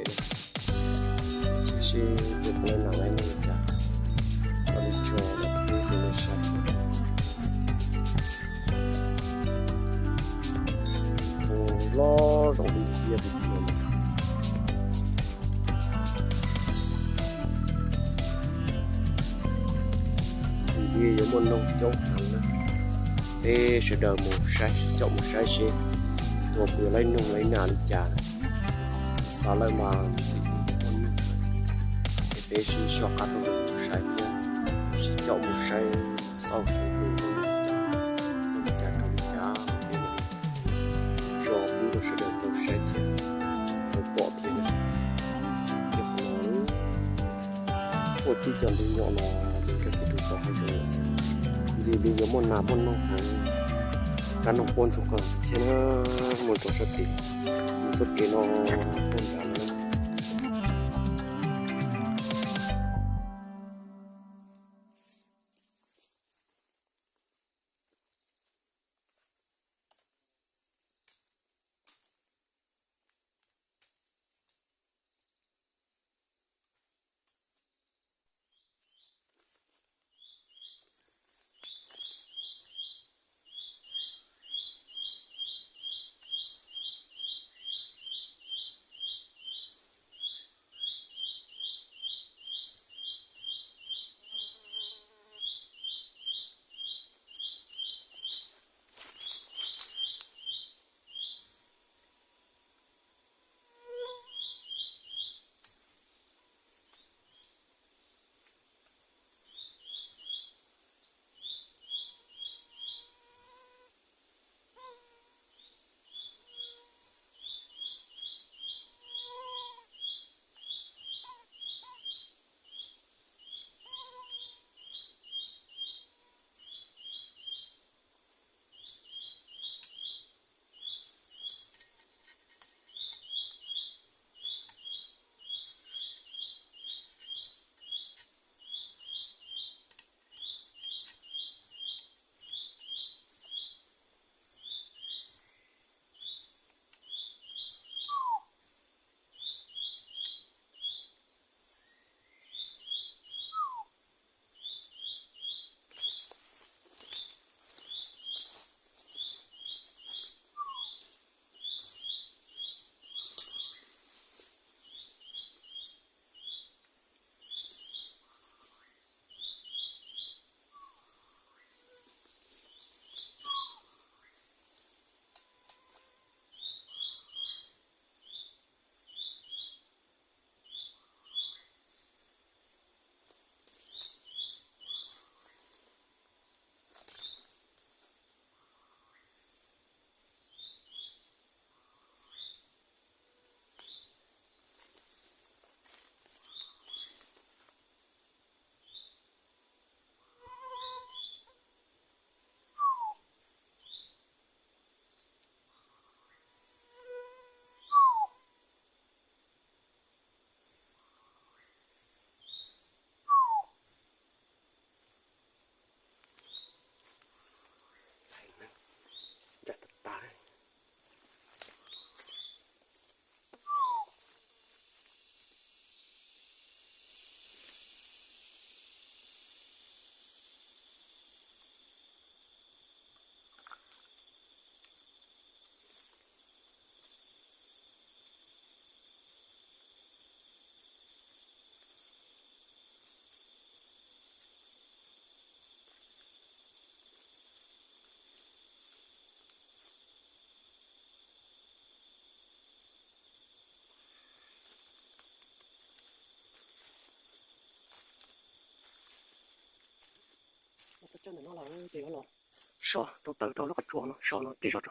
chế này chỉ được lên nào em mình cả còn đi cho nó đi từ nơi xa lo rồi đi kia thì tiền chỉ đi giống một nông châu thằng nữa ê sẽ đợi một sai chọn một sai xeตัวเปลือยนุ่งไรนานจานสาเลยมาสิคนนึงเดี๋ยวชีชอบการตัวใช้เทียนชีเจ้ามุใช้เศร้าชีดูมันจะทำจ้าจอบูเราจะเดินตัวใช้เทียนเราเกาะเทียนเกี่ยวกับนั้นพวกที่จะดูย้อนจะก็คิดดูต่อให้เฉยๆจีบียังมันหนาบนน้องหางการน้องคนสุขภาพเทียนมันตัวสติมันสุดเกณฑ์น้องคนดังนะcho nên nó là gì đó rồi sò tôi tự tôi nó có chuột nó sò nó đi rồi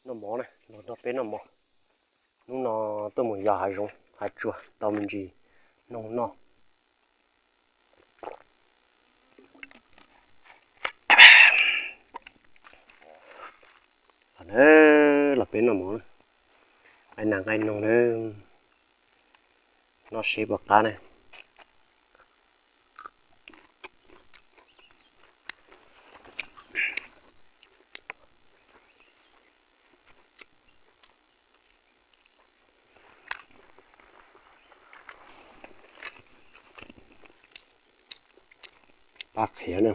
nó mỏ này nó bé nó mỏ nó tôi muốn giờ hai rong hai chua tao mình gì nó thế là bé nó mỏ này anh nàng anh nó nữa nó xếp bạc cá này bác khía nè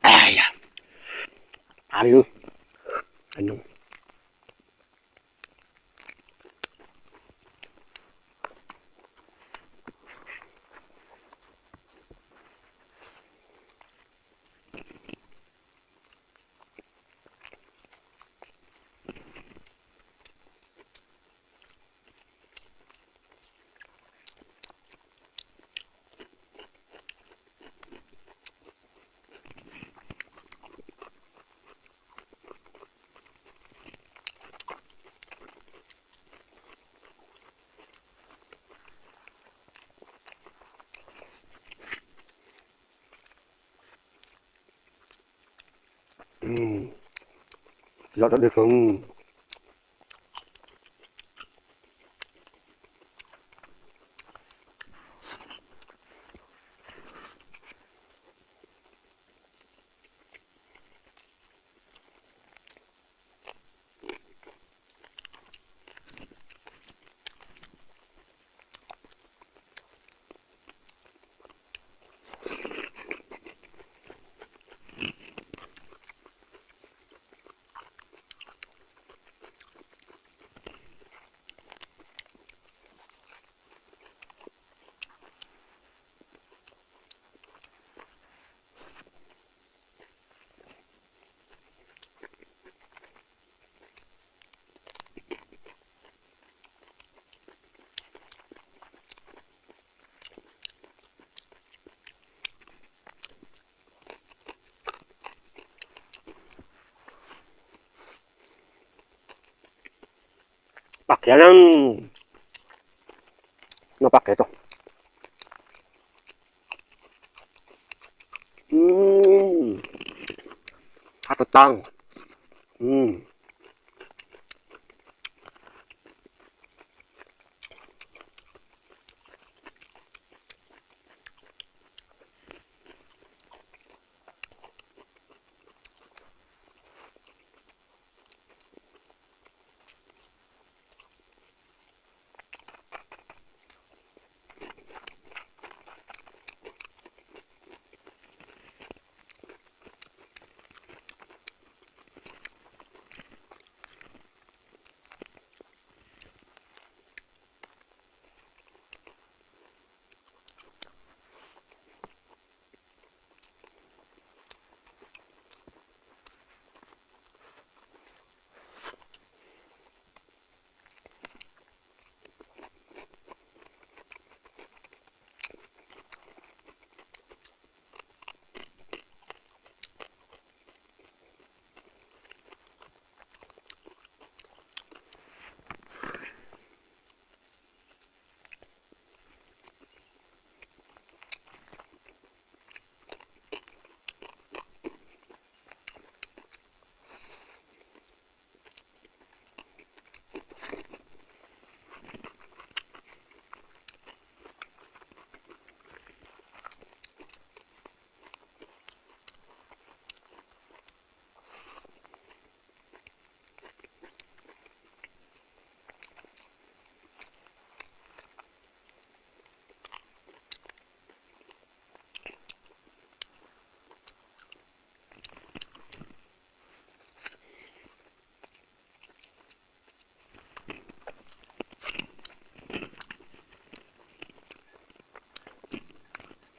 ai da đi luôn anh đúng giọt đã được không 걔는 너밖에 더. 아또 땅. 음.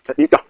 자, 있다.